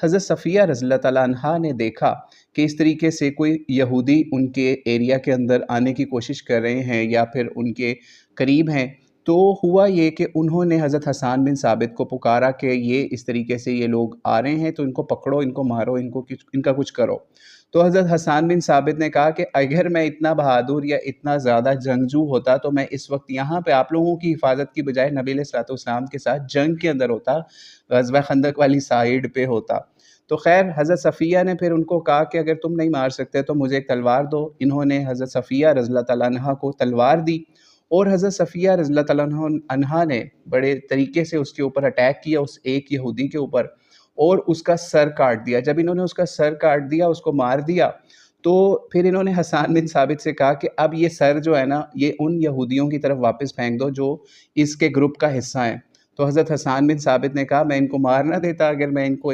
हज़रत सफ़िया रज़ी अल्लाह तआला अन्हा ने देखा कि इस तरीके से कोई यहूदी उनके एरिया के अंदर आने की कोशिश कर रहे हैं या फिर उनके करीब हैं, तो हुआ ये कि उन्होंने हज़रत हसन बिन साबित को पुकारा कि ये इस तरीके से ये लोग आ रहे हैं, तो इनको पकड़ो, इनको मारो, इनका कुछ करो। तो हज़रत हसन बिन साबित ने कहा कि अगर मैं इतना बहादुर या इतना ज़्यादा जंगजू होता तो मैं इस वक़्त यहाँ पे आप लोगों की हिफ़ाज़त की बजाय नबी अलैहिस्सलाम के साथ जंग के अंदर होता, ग़ज़वा खंदक वाली साइड पे होता। तो ख़ैर हज़रत सफ़िया ने फिर उनको कहा कि अगर तुम नहीं मार सकते तो मुझे एक तलवार दो। इन्होंने हज़रत सफ़िया रज़ी अल्लाह तआला अन्हा को तलवार दी और हज़रत सफ़िया रज़ी अल्लाह तआला अन्हा ने बड़े तरीके से उसके ऊपर अटैक किया, उस एक यहूदी के ऊपर, और उसका सर काट दिया। जब इन्होंने उसका सर काट दिया, उसको मार दिया, तो फिर इन्होंने हसन बिन साबित से कहा कि अब ये सर जो है ना, ये उन यहूदियों की तरफ वापस फेंक दो जो इसके ग्रुप का हिस्सा हैं। तो हज़रत हसन बिन साबित ने कहा मैं इनको मार ना देता अगर मैं इनको